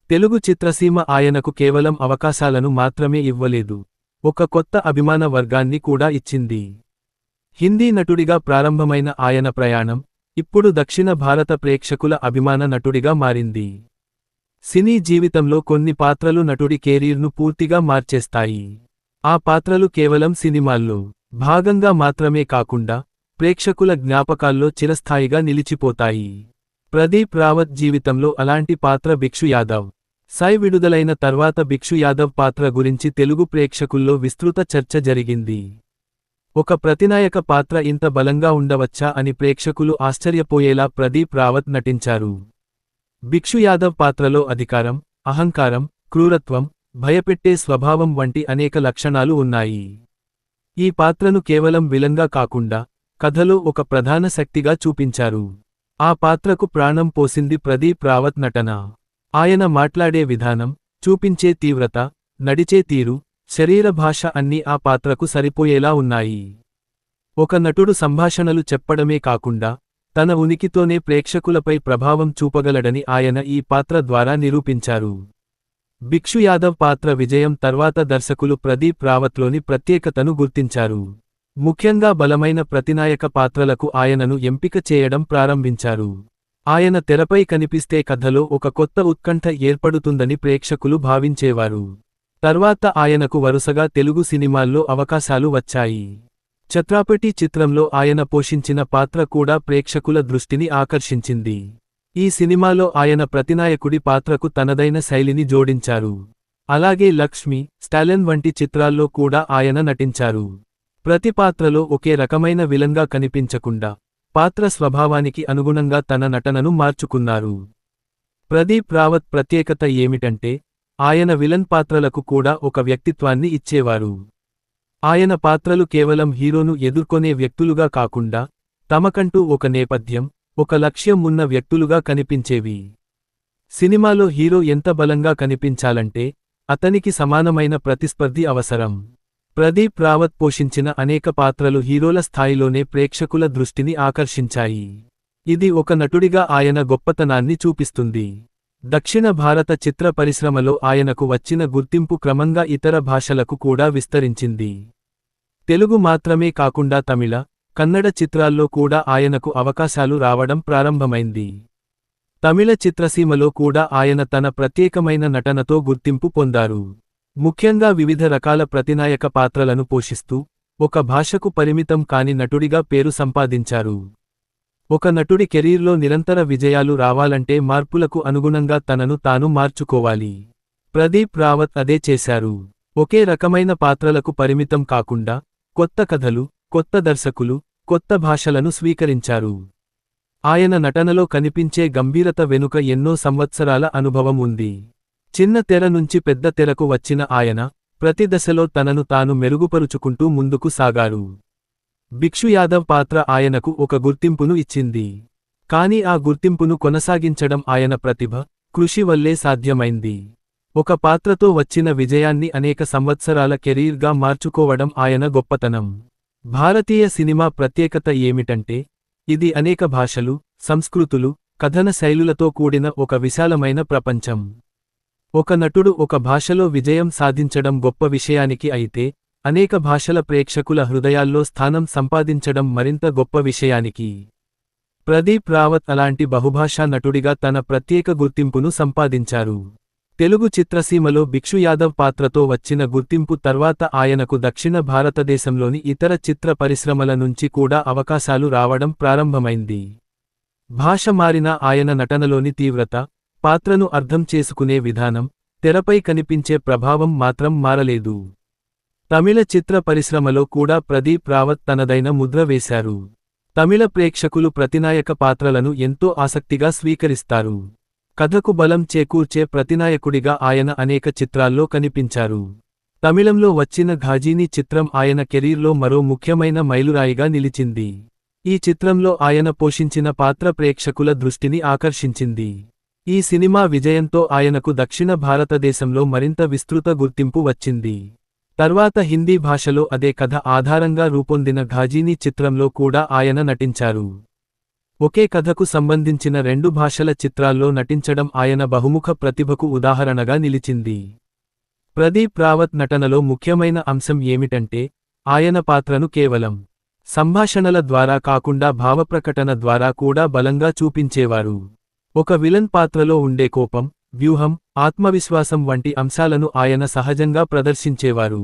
తెలుగు చిత్రసీమ ఆయనకు కేవలం అవకాశాలను మాత్రమే ఇవ్వలేదు, ఒక కొత్త అభిమాన వర్గాన్ని కూడా ఇచ్చింది. హిందీ నటుడిగా ప్రారంభమైన ఆయన ప్రయాణం, ఇప్పుడు దక్షిణ భారత ప్రేక్షకుల అభిమాన నటుడిగా మారింది. సినీ జీవితంలో కొన్ని పాత్రలు నటుడి కెరీర్ను పూర్తిగా మార్చేస్తాయి. ఆ పాత్రలు కేవలం సినిమాల్లో భాగంగా మాత్రమే కాకుండా, ప్రేక్షకుల జ్ఞాపకాల్లో చిరస్థాయిగా నిలిచిపోతాయి. ప్రదీప్ రావత్ జీవితంలో అలాంటి పాత్ర భిక్షు యాదవ్. సై విడుదలైన తర్వాత భిక్షు యాదవ్ పాత్ర గురించి తెలుగు ప్రేక్షకుల్లో విస్తృత చర్చ జరిగింది. ఒక ప్రతినాయక పాత్ర ఇంత బలంగా ఉండవచ్చా అని ప్రేక్షకులు ఆశ్చర్యపోయేలా ప్రదీప్ రావత్ నటించారు. భిక్షు యాదవ్ పాత్రలో అధికారం, అహంకారం, క్రూరత్వం, భయపెట్టే స్వభావం వంటి అనేక లక్షణాలు ఉన్నాయి. ఈ పాత్రను కేవలం విలన్గా కాకుండా, కథలో ఒక ప్రధాన శక్తిగా చూపించారు. ఆ పాత్రకు ప్రాణం పోసింది ప్రదీప్ రావత్ నటన. ఆయన మాట్లాడే విధానం, చూపించే తీవ్రత, నడిచే తీరు, శరీర భాష అన్నీ ఆ పాత్రకు సరిపోయేలా ఉన్నాయి. ఒక నటుడు సంభాషణలు చెప్పడమే కాకుండా, తన ఉనికితోనే ప్రేక్షకులపై ప్రభావం చూపగలడని ఆయన ఈ పాత్ర ద్వారా నిరూపించారు. భిక్షు యాదవ్ పాత్ర విజయం తర్వాత దర్శకులు ప్రదీప్ రావత్లోని ప్రత్యేకతను గుర్తించారు. ముఖ్యంగా బలమైన ప్రతినాయక పాత్రలకు ఆయనను ఎంపిక చేయడం ప్రారంభించారు. ఆయన తెరపై కనిపిస్తే కథలో ఒక కొత్త ఉత్కంఠ ఏర్పడుతుందని ప్రేక్షకులు భావించేవారు. తర్వాత ఆయనకు వరుసగా తెలుగు సినిమాల్లో అవకాశాలు వచ్చాయి. ఛత్రపతి చిత్రంలో ఆయన పోషించిన పాత్ర కూడా ప్రేక్షకుల దృష్టిని ఆకర్షించింది. ఈ సినిమాలో ఆయన ప్రతినాయకుడి పాత్రకు తనదైన శైలిని జోడించారు. అలాగే లక్ష్మి, స్టాలిన్ వంటి చిత్రాల్లో కూడా ఆయన నటించారు. ప్రతి పాత్రలో ఒకే రకమైన విలన్గా కనిపించకుండా పాత్ర స్వభావానికి అనుగుణంగా తన నటనను మార్చుకున్నారు. ప్రదీప్ రావత్ ప్రత్యేకత ఏమిటంటే ఆయన విలన్ పాత్రలకు కూడా ఒక వ్యక్తిత్వాన్ని ఇచ్చేవారు. ఆయన పాత్రలు కేవలం హీరోను ఎదుర్కొనే వ్యక్తులుగా కాకుండా తమకంటూ ఒక నేపథ్యం, ఒక లక్ష్యం ఉన్న వ్యక్తులుగా కనిపించేవి. సినిమాలో హీరో ఎంత బలంగా కనిపించాలంటే అతనికి సమానమైన ప్రతిస్పర్ధి అవసరం. ప్రదీప్ రావత్ పోషించిన అనేక పాత్రలు హీరోల స్థాయిలోనే ప్రేక్షకుల దృష్టిని ఆకర్షించాయి. ఇది ఒక నటుడిగా ఆయన గొప్పతనాన్ని చూపిస్తుంది. దక్షిణ భారత చిత్ర పరిశ్రమలో ఆయనకు వచ్చిన గుర్తింపు క్రమంగా ఇతర భాషలకు కూడా విస్తరించింది. తెలుగు మాత్రమే కాకుండా తమిళ, కన్నడ చిత్రాల్లో కూడా ఆయనకు అవకాశాలు రావడం ప్రారంభమైంది. తమిళ చిత్రసీమలో కూడా ఆయన తన ప్రత్యేకమైన నటనతో గుర్తింపు పొందారు. ముఖ్యంగా వివిధ రకాల ప్రతినాయక పాత్రలను పోషిస్తూ ఒక భాషకు పరిమితం కాని నటుడిగా పేరు సంపాదించారు. ఒక నటుడి కెరీర్లో నిరంతర విజయాలు రావాలంటే మార్పులకు అనుగుణంగా తనను తాను మార్చుకోవాలి. ప్రదీప్ రావత్ అదే చేశారు. ఒకే రకమైన పాత్రలకు పరిమితం కాకుండా కొత్త కథలు, కొత్త దర్శకులు, కొత్త భాషలను స్వీకరించారు. ఆయన నటనలో కనిపించే గంభీరత వెనుక ఎన్నో సంవత్సరాల అనుభవం ఉంది. చిన్న తెర నుంచి పెద్ద తెరకు వచ్చిన ఆయన ప్రతి దశలో తనను తాను మెరుగుపరుచుకుంటూ ముందుకు సాగారు. భిక్షు యాదవ్ పాత్ర ఆయనకు ఒక గుర్తింపును ఇచ్చింది. కాని ఆ గుర్తింపును కొనసాగించడం ఆయన ప్రతిభ, కృషి వల్లే సాధ్యమైంది. ఒక పాత్రతో వచ్చిన విజయాన్ని అనేక సంవత్సరాల కెరీర్గా మార్చుకోవడం ఆయన గొప్పతనం. భారతీయ సినిమా ప్రత్యేకత ఏమిటంటే ఇది అనేక భాషలు, సంస్కృతులు, కథన శైలులతో కూడిన ఒక విశాలమైన ప్రపంచం. ఒక నటుడు ఒక భాషలో విజయం సాధించడం గొప్ప విషయానికి అయితే అనేక భాషల ప్రేక్షకుల హృదయాల్లో స్థానం సంపాదించడం మరింత గొప్ప విషయానికి. ప్రదీప్ రావత్ అలాంటి బహుభాషా నటుడిగా తన ప్రత్యేక గుర్తింపును సంపాదించారు. తెలుగు చిత్రసీమలో భిక్షు యాదవ్ పాత్రతో వచ్చిన గుర్తింపు తర్వాత ఆయనకు దక్షిణ భారతదేశంలోని ఇతర చిత్ర పరిశ్రమల నుంచి కూడా అవకాశాలు రావడం ప్రారంభమైంది. భాష మారినా ఆయన నటనలోని తీవ్రత, పాత్రను అర్థం చేసుకునే విధానం, తెరపై కనిపించే ప్రభావం మాత్రం మారలేదు. తమిళ చిత్ర పరిశ్రమలో కూడా ప్రదీప్ రావత్ తనదైన ముద్ర వేశారు. తమిళ ప్రేక్షకులు ప్రతినాయక పాత్రలను ఎంతో ఆసక్తిగా స్వీకరిస్తారు. కథకు బలం చేకూర్చే ప్రతినాయకుడిగా ఆయన అనేక చిత్రాల్లో కనిపించారు. తమిళంలో వచ్చిన ఘాజీని చిత్రం ఆయన కెరీర్లో మరో ముఖ్యమైన మైలురాయిగా నిలిచింది. ఈ చిత్రంలో ఆయన పోషించిన పాత్ర ప్రేక్షకుల దృష్టిని ఆకర్షించింది. ఈ సినిమా విజయంతో ఆయనకు దక్షిణ భారతదేశంలో మరింత విస్తృత గుర్తింపు వచ్చింది. తర్వాత హిందీ భాషలో అదే కథ ఆధారంగా రూపొందిన ఘాజీని చిత్రంలో కూడా ఆయన నటించారు. ఒకే కథకు సంబంధించిన 2 భాషల చిత్రాల్లో నటించడం ఆయన బహుముఖ ప్రతిభకు ఉదాహరణగా నిలిచింది. ప్రదీప్ రావత్ నటనలో ముఖ్యమైన అంశం ఏమిటంటే ఆయన పాత్రను కేవలం సంభాషణల ద్వారా కాకుండా భావప్రకటన ద్వారా కూడా బలంగా చూపించేవారు. ఒక విలన్ పాత్రలో ఉండే కోపం, వ్యూహం, ఆత్మవిశ్వాసం వంటి అంశాలను ఆయన సహజంగా ప్రదర్శించేవారు.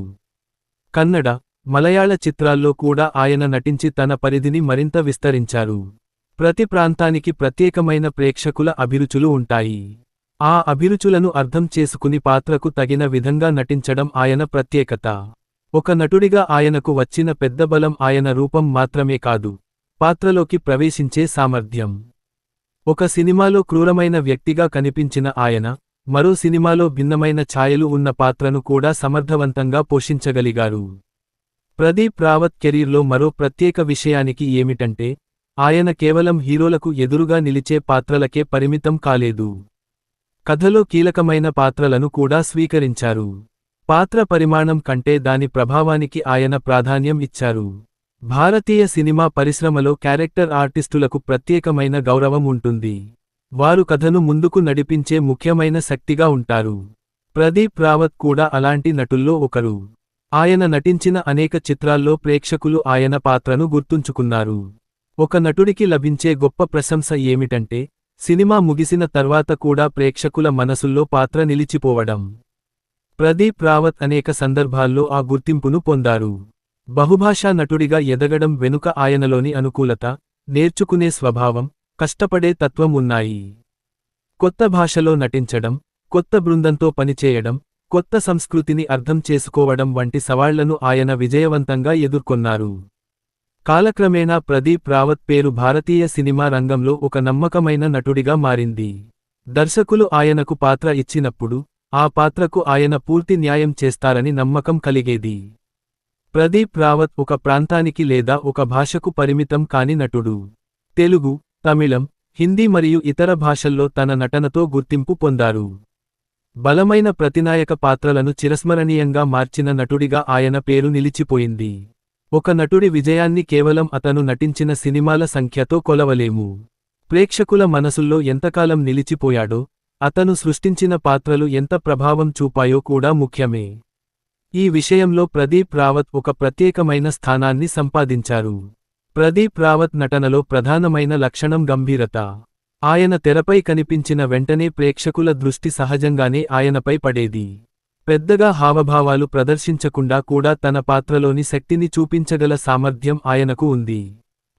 కన్నడ, మలయాళ చిత్రాల్లో కూడా ఆయన నటించి తన పరిధిని మరింత విస్తరించారు. ప్రతి ప్రాంతానికి ప్రత్యేకమైన ప్రేక్షకుల అభిరుచులు ఉంటాయి. ఆ అభిరుచులను అర్థం చేసుకుని పాత్రకు తగిన విధంగా నటించడం ఆయన ప్రత్యేకత. ఒక నటుడిగా ఆయనకు వచ్చిన పెద్ద బలం ఆయన రూపం మాత్రమే కాదు, పాత్రలోకి ప్రవేశించే సామర్థ్యం. ఒక సినిమాలో క్రూరమైన వ్యక్తిగా కనిపించిన ఆయన మరో సినిమాలో భిన్నమైన ఛాయలు ఉన్న పాత్రను కూడా సమర్థవంతంగా పోషించగలిగారు. ప్రదీప్ రావత్ కెరీర్లో మరో ప్రత్యేక విషయానికి ఏమిటంటే ఆయన కేవలం హీరోలకు ఎదురుగా నిలిచే పాత్రలకే పరిమితం కాలేదు. కథలో కీలకమైన పాత్రలను కూడా స్వీకరించారు. పాత్ర పరిమాణం కంటే దాని ప్రభావానికి ఆయన ప్రాధాన్యం ఇచ్చారు. భారతీయ సినిమా పరిశ్రమలో క్యారెక్టర్ ఆర్టిస్టులకు ప్రత్యేకమైన గౌరవం ఉంటుంది. వారు కథను ముందుకు నడిపించే ముఖ్యమైన శక్తిగా ఉంటారు. ప్రదీప్ రావత్ కూడా అలాంటి నటుల్లో ఒకరు. ఆయన నటించిన అనేక చిత్రాల్లో ప్రేక్షకులు ఆయన పాత్రను గుర్తుంచుకున్నారు. ఒక నటుడికి లభించే గొప్ప ప్రశంస ఏమిటంటే, సినిమా ముగిసిన తర్వాత కూడా ప్రేక్షకుల మనసుల్లో పాత్ర నిలిచిపోవడం. ప్రదీప్ రావత్ అనేక సందర్భాల్లో ఆ గుర్తింపును పొందారు. బహుభాషా నటుడిగా ఎదగడం వెనుక ఆయనలోని అనుకూలత, నేర్చుకునే స్వభావం, కష్టపడే తత్వం ఉన్నాయి. కొత్త భాషలో నటించడం, కొత్త బృందంతో పనిచేయడం, కొత్త సంస్కృతిని అర్థం చేసుకోవడం వంటి సవాళ్లను ఆయన విజయవంతంగా ఎదుర్కొన్నారు. కాలక్రమేణా ప్రదీప్ రావత్ పేరు భారతీయ సినిమా రంగంలో ఒక నమ్మకమైన నటుడిగా మారింది. దర్శకులు ఆయనకు పాత్ర ఇచ్చినప్పుడు, ఆ పాత్రకు ఆయన పూర్తి న్యాయం చేస్తారని నమ్మకం కలిగేది. ప్రదీప్ రావత్ ఒక ప్రాంతానికి లేదా ఒక భాషకు పరిమితం కాని నటుడు. తెలుగు, తమిళం, హిందీ మరియు ఇతర భాషల్లో తన నటనతో గుర్తింపు పొందారు. బలమైన ప్రతినాయక పాత్రలను చిరస్మరణీయంగా మార్చిన నటుడిగా ఆయన పేరు నిలిచిపోయింది. ఒక నటుడి విజయాన్ని కేవలం అతను నటించిన సినిమాల సంఖ్యతో కొలవలేము. ప్రేక్షకుల మనసుల్లో ఎంతకాలం నిలిచిపోయాడో, అతను సృష్టించిన పాత్రలు ఎంత ప్రభావం చూపాయో కూడా ముఖ్యమే. ఈ విషయంలో ప్రదీప్ రావత్ ఒక ప్రత్యేకమైన స్థానాన్ని సంపాదించారు. ప్రదీప్ రావత్ నటనలో ప్రధానమైన లక్షణం గంభీరత. ఆయన తెరపై కనిపించిన వెంటనే ప్రేక్షకుల దృష్టి సహజంగానే ఆయనపై పడేది. పెద్దగా హావభావాలు ప్రదర్శించకుండా కూడా తన పాత్రలోని శక్తిని చూపించగల సామర్థ్యం ఆయనకు ఉంది.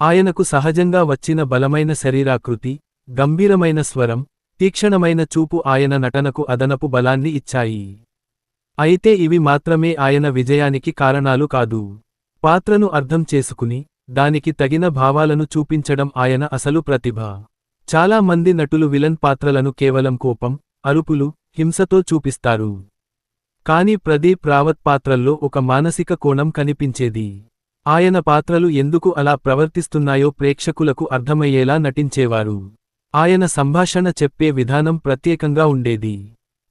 ఆయనకు సహజంగా వచ్చిన బలమైన శరీరాకృతి, గంభీరమైన స్వరం, తీక్షణమైన చూపు ఆయన నటనకు అదనపు బలాన్ని ఇచ్చాయి. అయితే ఇవి మాత్రమే ఆయన విజయానికి కారణాలు కాదు. పాత్రను అర్థం చేసుకుని, దానికి తగిన భావాలను చూపించడం ఆయన అసలు ప్రతిభ. చాలా మంది నటులు విలన్ పాత్రలను కేవలం కోపం, అరుపులు, హింసతో చూపిస్తారు. కానీ ప్రదీప్ రావత్ పాత్రల్లో ఒక మానసిక కోణం కనిపించేది. ఆయన పాత్రలు ఎందుకు అలా ప్రవర్తిస్తున్నాయో ప్రేక్షకులకు అర్థమయ్యేలా నటించేవారు. ఆయన సంభాషణ చెప్పే విధానం ప్రత్యేకంగా ఉండేది.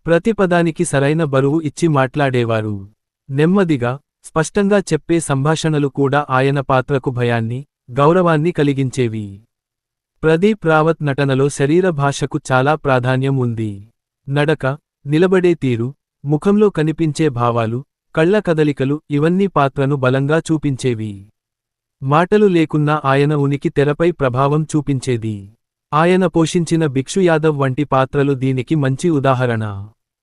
ప్రతి పదానికి సరైన బరువు ఇచ్చి మాట్లాడేవారు. నెమ్మదిగా, స్పష్టంగా చెప్పే సంభాషణలు కూడా ఆయన పాత్రకు భయాన్ని, గౌరవాన్ని కలిగించేవి. ప్రదీప్ రావత్ నటనలో శరీర భాషకు చాలా ప్రాధాన్యం ఉంది. నడక, నిలబడే తీరు, ముఖంలో కనిపించే భావాలు, కళ్ల కదలికలు ఇవన్నీ పాత్రను బలంగా చూపించేవి. మాటలు లేకున్నా ఆయన ఉనికి తెరపై ప్రభావం చూపించేది. ఆయన పోషించిన భిక్షు యాదవ్ వంటి పాత్రలు దీనికి మంచి ఉదాహరణ.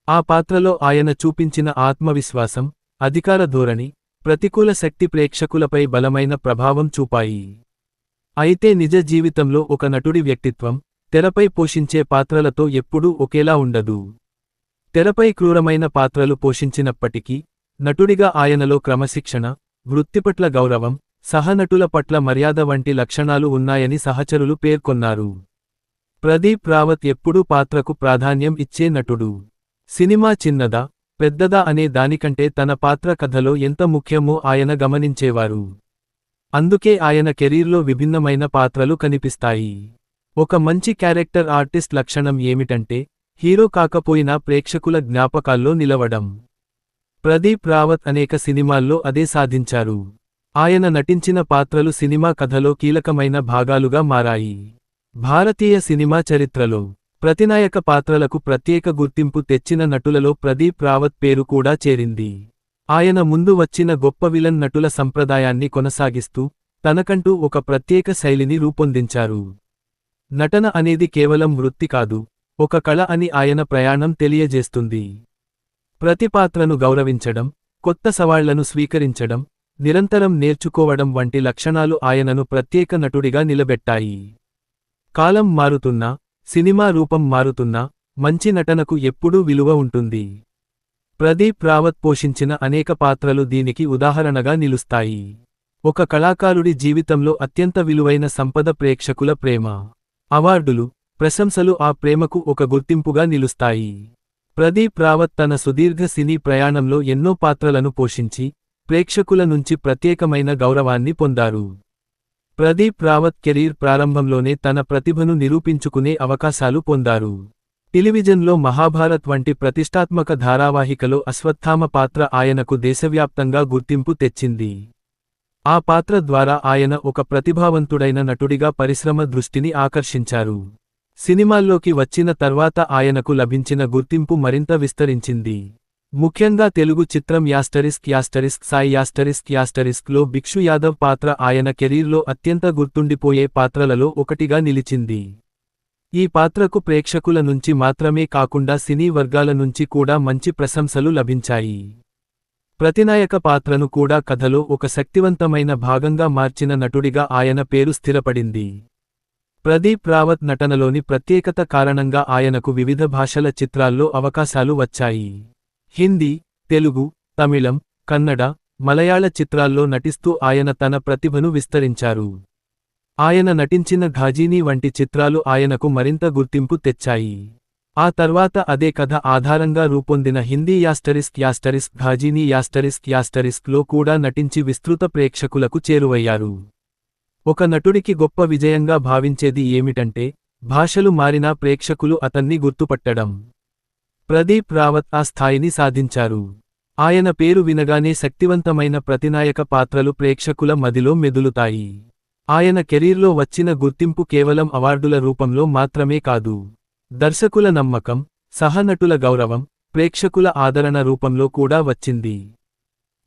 ఆ పాత్రలో ఆయన చూపించిన ఆత్మవిశ్వాసం, అధికార ధోరణి, ప్రతికూల శక్తి ప్రేక్షకులపై బలమైన ప్రభావం చూపాయి. అయితే నిజ జీవితంలో ఒక నటుడి వ్యక్తిత్వం, తెరపై పోషించే పాత్రలతో ఎప్పుడూ ఒకేలా ఉండదు. తెరపై క్రూరమైన పాత్రలు పోషించినప్పటికీ, నటుడిగా ఆయనలో క్రమశిక్షణ, వృత్తిపట్ల గౌరవం, సహనటుల పట్ల మర్యాద వంటి లక్షణాలు ఉన్నాయని సహచరులు పేర్కొన్నారు. ప్రదీప్ రావత్ ఎప్పుడూ పాత్రకు ప్రాధాన్యం ఇచ్చే నటుడు. సినిమా చిన్నదా, పెద్దదా అనే దానికంటే తన పాత్ర కథలో ఎంత ముఖ్యమో ఆయన గమనించేవారు. అందుకే ఆయన కెరీర్లో విభిన్నమైన పాత్రలు కనిపిస్తాయి. ఒక మంచి క్యారెక్టర్ ఆర్టిస్ట్ లక్షణం ఏమిటంటే, హీరో కాకపోయినా ప్రేక్షకుల జ్ఞాపకాల్లో నిలవడం. ప్రదీప్ రావత్ అనేక సినిమాల్లో అదే సాధించారు. ఆయన నటించిన పాత్రలు సినిమా కథలో కీలకమైన భాగాలుగా మారాయి. భారతీయ సినిమా చరిత్రలో ప్రతినాయక పాత్రలకు ప్రత్యేక గుర్తింపు తెచ్చిన నటులలో ప్రదీప్ రావత్ పేరు కూడా చేరింది. ఆయన ముందు వచ్చిన గొప్ప విలన్ నటుల సంప్రదాయాన్ని కొనసాగిస్తూ, తనకంటూ ఒక ప్రత్యేక శైలిని రూపొందించారు. నటన అనేది కేవలం వృత్తి కాదు, ఒక కళ అని ఆయన ప్రయాణం తెలియజేస్తుంది. ప్రతి పాత్రను గౌరవించడం, కొత్త సవాళ్లను స్వీకరించడం, నిరంతరం నేర్చుకోవడం వంటి లక్షణాలు ఆయనను ప్రత్యేక నటుడిగా నిలబెట్టాయి. కాలం మారుతున్నా, సినిమా రూపం మారుతున్నా, మంచి నటనకు ఎప్పుడూ విలువ ఉంటుంది. ప్రదీప్ రావత్ పోషించిన అనేక పాత్రలు దీనికి ఉదాహరణగా నిలుస్తాయి. ఒక కళాకారుడి జీవితంలో అత్యంత విలువైన సంపద ప్రేక్షకుల ప్రేమ. అవార్డులు, ప్రశంసలు ఆ ప్రేమకు ఒక గుర్తింపుగా నిలుస్తాయి. ప్రదీప్ రావత్ తన సుదీర్ఘ సినీ ప్రయాణంలో ఎన్నో పాత్రలను పోషించి, ప్రేక్షకుల నుంచి ప్రత్యేకమైన గౌరవాన్ని పొందారు. ప్రదీప్ రావత్ కెరీర్ ప్రారంభంలోనే తన ప్రతిభను నిరూపించుకునే అవకాశాలు పొందారు. టెలివిజన్లో మహాభారత్ వంటి ప్రతిష్టాత్మక ధారావాహికలో అశ్వత్థామ పాత్ర ఆయనకు దేశవ్యాప్తంగా గుర్తింపు తెచ్చింది. ఆ పాత్ర ద్వారా ఆయన ఒక ప్రతిభావంతుడైన నటుడిగా పరిశ్రమ దృష్టిని ఆకర్షించారు. సినిమాల్లోకి వచ్చిన తర్వాత ఆయనకు లభించిన గుర్తింపు మరింత విస్తరించింది. ముఖ్యంగా తెలుగు చిత్రం యాస్టరిస్క్ లో భిక్షు యాదవ్ పాత్ర ఆయన కెరీర్లో అత్యంత గుర్తుండిపోయే పాత్రలలో ఒకటిగా నిలిచింది. ఈ పాత్రకు ప్రేక్షకుల నుంచి మాత్రమే కాకుండా సినీ వర్గాల నుంచి కూడా మంచి ప్రశంసలు లభించాయి. ప్రతినాయక పాత్రను కూడా కథలో ఒక శక్తివంతమైన భాగంగా మార్చిన నటుడిగా ఆయన పేరు స్థిరపడింది. ప్రదీప్ రావత్ నటనలోని ప్రత్యేకత కారణంగా ఆయనకు వివిధ భాషల చిత్రాల్లో అవకాశాలు వచ్చాయి. హిందీ, తెలుగు, తమిళం, కన్నడ, మలయాళ చిత్రాల్లో నటిస్తూ ఆయన తన ప్రతిభను విస్తరించారు. ఆయన నటించిన ఘాజీనీ వంటి చిత్రాలు ఆయనకు మరింత గుర్తింపు తెచ్చాయి. ఆ తర్వాత అదే కథ ఆధారంగా రూపొందిన హిందీ యాస్టరిస్క్ లో కూడా నటించి విస్తృత ప్రేక్షకులకు చేరువయ్యారు. ఒక నటుడికి గొప్ప విజయంగా భావించేది ఏమిటంటే, భాషలు మారినా ప్రేక్షకులు అతన్ని గుర్తుపట్టడం. ప్రదీప్ రావత్ ఆ స్థాయిని సాధించారు. ఆయన పేరు వినగానే శక్తివంతమైన ప్రతినాయక పాత్రలు ప్రేక్షకుల మదిలో మెదులుతాయి. ఆయన కెరీర్లో వచ్చిన గుర్తింపు కేవలం అవార్డుల రూపంలో మాత్రమే కాదు, దర్శకుల నమ్మకం, సహనటుల గౌరవం, ప్రేక్షకుల ఆదరణ రూపంలో కూడా వచ్చింది.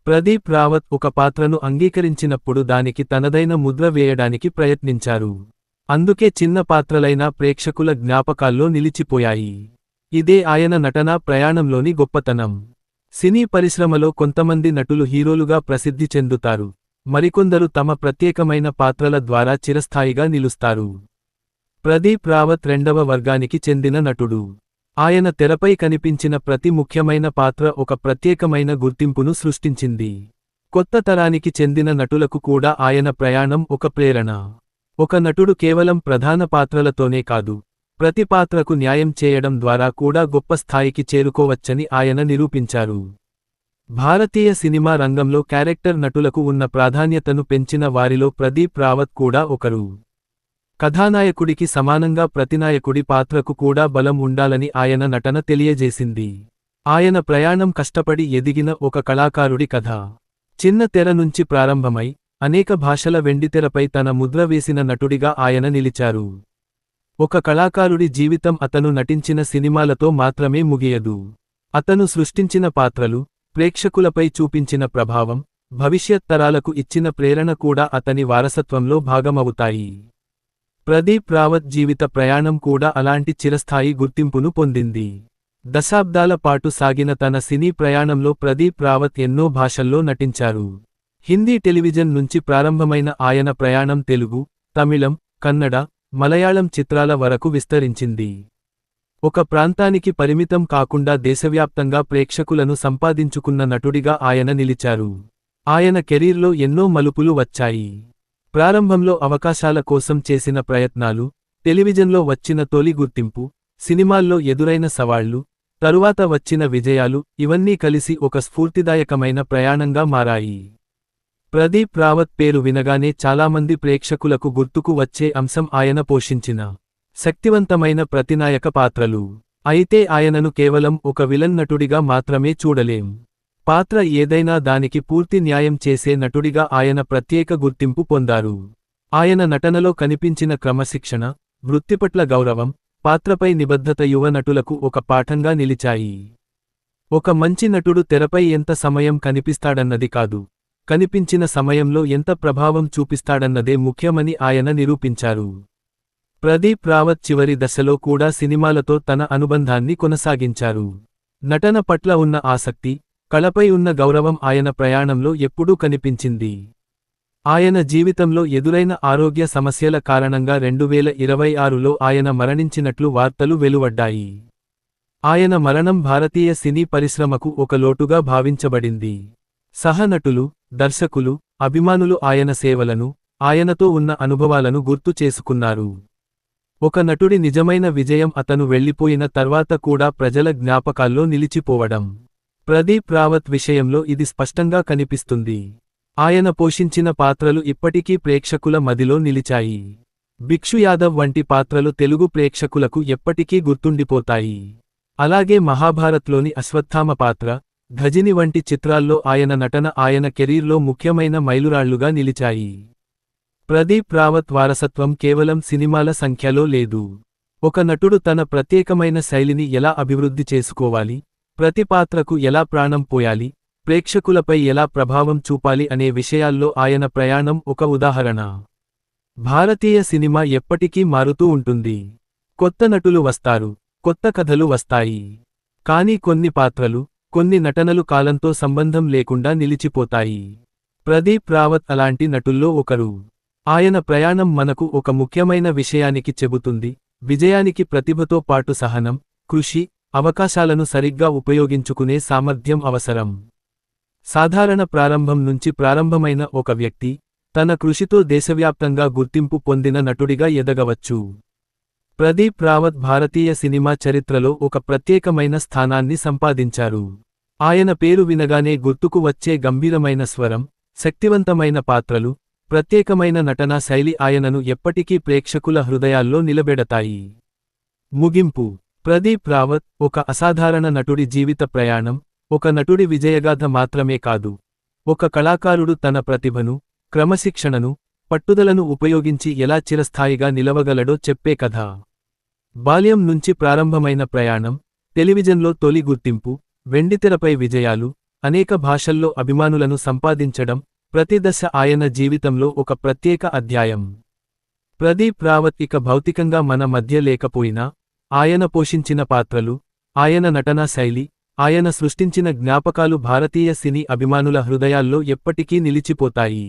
ప్రదీప్ రావత్ ఒక పాత్రను అంగీకరించినప్పుడు దానికి తనదైన ముద్ర వేయడానికి ప్రయత్నించారు. అందుకే చిన్న పాత్రలైనా ప్రేక్షకుల జ్ఞాపకాల్లో నిలిచిపోయాయి. ఇదే ఆయన నటనా ప్రయాణంలోని గొప్పతనం. సినీ పరిశ్రమలో కొంతమంది నటులు హీరోలుగా ప్రసిద్ధి చెందుతారు, మరికొందరు తమ ప్రత్యేకమైన పాత్రల ద్వారా చిరస్థాయిగా నిలుస్తారు. ప్రదీప్ రావత్ రెండవ వర్గానికి చెందిన నటుడు. ఆయన తెరపై కనిపించిన ప్రతి ముఖ్యమైన పాత్ర ఒక ప్రత్యేకమైన గుర్తింపును సృష్టించింది. కొత్త తరానికి చెందిన నటులకు కూడా ఆయన ప్రయాణం ఒక ప్రేరణ. ఒక నటుడు కేవలం ప్రధాన పాత్రలతోనే కాదు, ప్రతి పాత్రకు న్యాయం చేయడం ద్వారా కూడా గొప్ప స్థాయికి చేరుకోవచ్చని ఆయన నిరూపించారు. భారతీయ సినిమా రంగంలో క్యారెక్టర్ నటులకు ఉన్న ప్రాధాన్యతను పెంచిన వారిలో ప్రదీప్ రావత్ కూడా ఒకరు. కథానాయకుడికి సమానంగా ప్రతినాయకుడి పాత్రకు కూడా బలం ఉండాలని ఆయన నటన తెలియజేసింది. ఆయన ప్రయాణం కష్టపడి ఎదిగిన ఒక కళాకారుడి కథ. చిన్న తెర నుంచి ప్రారంభమై అనేక భాషల వెండితెరపై తన ముద్ర వేసిన నటుడిగా ఆయన నిలిచారు. ఒక కళాకారుడి జీవితం అతను నటించిన సినిమాలతో మాత్రమే ముగియదు. అతను సృష్టించిన పాత్రలు, ప్రేక్షకులపై చూపించిన ప్రభావం, భవిష్యత్ తరాలకు ఇచ్చిన ప్రేరణ కూడా అతని వారసత్వంలో భాగమవుతాయి. ప్రదీప్ రావత్ జీవిత ప్రయాణం కూడా అలాంటి చిరస్థాయి గుర్తింపును పొందింది. దశాబ్దాల పాటు సాగిన తన సినీ ప్రయాణంలో ప్రదీప్ రావత్ ఎన్నో భాషల్లో నటించారు. హిందీ టెలివిజన్ నుంచి ప్రారంభమైన ఆయన ప్రయాణం తెలుగు, తమిళం, కన్నడ, మలయాళం చిత్రాల వరకు విస్తరించింది. ఒక ప్రాంతానికి పరిమితం కాకుండా దేశవ్యాప్తంగా ప్రేక్షకులను సంపాదించుకున్న నటుడిగా ఆయన నిలిచారు. ఆయన కెరీర్లో ఎన్నో మలుపులు వచ్చాయి. ప్రారంభంలో అవకాశాల కోసం చేసిన ప్రయత్నాలు, టెలివిజన్లో వచ్చిన తొలి గుర్తింపు, సినిమాల్లో ఎదురైన సవాళ్లు, తరువాత వచ్చిన విజయాలు ఇవన్నీ కలిసి ఒక స్ఫూర్తిదాయకమైన ప్రయాణంగా మారాయి. ప్రదీప్ రావత్ పేరు వినగానే చాలామంది ప్రేక్షకులకు గుర్తుకు వచ్చే అంశం ఆయన పోషించిన శక్తివంతమైన ప్రతినాయక పాత్రలు. అయితే ఆయనను కేవలం ఒక విలన్ నటుడిగా మాత్రమే చూడలేం. పాత్ర ఏదైనా దానికి పూర్తి న్యాయం చేసే నటుడిగా ఆయన ప్రత్యేక గుర్తింపు పొందారు. ఆయన నటనలో కనిపించిన క్రమశిక్షణ, వృత్తిపట్ల గౌరవం, పాత్రపై నిబద్ధత యువ నటులకు ఒక పాఠంగా నిలిచాయి. ఒక మంచి నటుడు తెరపై ఎంత సమయం కనిపిస్తాడన్నది కాదు, కనిపించిన సమయంలో ఎంత ప్రభావం చూపిస్తాడన్నదే ముఖ్యమని ఆయన నిరూపించారు. ప్రదీప్ రావత్ చివరి దశలో కూడా సినిమాలతో తన అనుబంధాన్ని కొనసాగించారు. నటన పట్ల ఉన్న ఆసక్తి, కళపై ఉన్న గౌరవం ఆయన ప్రయాణంలో ఎప్పుడూ కనిపించింది. ఆయన జీవితంలో ఎదురైన ఆరోగ్య సమస్యల కారణంగా 2026లో ఆయన మరణించినట్లు వార్తలు వెలువడ్డాయి. ఆయన మరణం భారతీయ సినీ పరిశ్రమకు ఒక లోటుగా భావించబడింది. సహనటులు, దర్శకులు, అభిమానులు ఆయన సేవలను, ఆయనతో ఉన్న అనుభవాలను గుర్తు చేసుకున్నారు. ఒక నటుడి నిజమైన విజయం అతను వెళ్లిపోయిన తర్వాత కూడా ప్రజల జ్ఞాపకాల్లో నిలిచిపోవడం. ప్రదీప్ రావత్ విషయంలో ఇది స్పష్టంగా కనిపిస్తుంది. ఆయన పోషించిన పాత్రలు ఇప్పటికీ ప్రేక్షకుల మదిలో నిలిచాయి. భిక్షు యాదవ్ వంటి పాత్రలు తెలుగు ప్రేక్షకులకు ఎప్పటికీ గుర్తుండిపోతాయి. అలాగే మహాభారత్లోని అశ్వత్థామ పాత్ర, ఘజిని వంటి చిత్రాల్లో ఆయన నటన ఆయన కెరీర్లో ముఖ్యమైన మైలురాళ్లుగా నిలిచాయి. ప్రదీప్ రావత్ వారసత్వం కేవలం సినిమాల సంఖ్యలో లేదు. ఒక నటుడు తన ప్రత్యేకమైన శైలిని ఎలా అభివృద్ధి చేసుకోవాలి, ప్రతి పాత్రకు ఎలా ప్రాణం పోయాలి, ప్రేక్షకులపై ఎలా ప్రభావం చూపాలి అనే విషయాల్లో ఆయన ప్రయాణం ఒక ఉదాహరణ. భారతీయ సినిమా ఎప్పటికీ మారుతూ ఉంటుంది. కొత్త నటులు వస్తారు, కొత్త కథలు వస్తాయి. కానీ కొన్ని పాత్రలు, కొన్ని నటనలు కాలంతో సంబంధం లేకుండా నిలిచిపోతాయి. ప్రదీప్ రావత్ అలాంటి నటుల్లో ఒకరు. ఆయన ప్రయాణం మనకు ఒక ముఖ్యమైన విషయానికి చెబుతుంది: విజయానికి ప్రతిభతో పాటు సహనం, కృషి, అవకాశాలను సరిగ్గా ఉపయోగించుకునే సామర్థ్యం అవసరం. సాధారణ ప్రారంభం నుంచి ప్రారంభమైన ఒక వ్యక్తి తన కృషితో దేశవ్యాప్తంగా గుర్తింపు పొందిన నటుడిగా ఎదగవచ్చు. ప్రదీప్ రావత్ భారతీయ సినిమా చరిత్రలో ఒక ప్రత్యేకమైన స్థానాన్ని సంపాదించారు. ఆయన పేరు వినగానే గుర్తుకు వచ్చే గంభీరమైన స్వరం, శక్తివంతమైన పాత్రలు, ప్రత్యేకమైన నటనా శైలి ఆయనను ఎప్పటికీ ప్రేక్షకుల హృదయాల్లో నిలబెడతాయి. ముగింపు: ప్రదీప్ రావత్ ఒక అసాధారణ నటుడి జీవిత ప్రయాణం ఒక నటుడి విజయగాథ మాత్రమే కాదు, ఒక కళాకారుడు తన ప్రతిభను, క్రమశిక్షణను, పట్టుదలను ఉపయోగించి ఎలా చిరస్థాయిగా నిలవగలడో చెప్పే కథ. బాల్యం నుంచి ప్రారంభమైన ప్రయాణం, టెలివిజన్లో తొలి గుర్తింపు, వెండితెరపై విజయాలు, అనేక భాషల్లో అభిమానులను సంపాదించడం, ప్రతి దశ ఆయన జీవితంలో ఒక ప్రత్యేక అధ్యాయం. ప్రదీప్ రావత్ ఇక భౌతికంగా మన మధ్య లేకపోయినా, ఆయన పోషించిన పాత్రలు, ఆయన నటనా శైలి, ఆయన సృష్టించిన జ్ఞాపకాలు భారతీయ సినీ అభిమానుల హృదయాల్లో ఎప్పటికీ నిలిచిపోతాయి.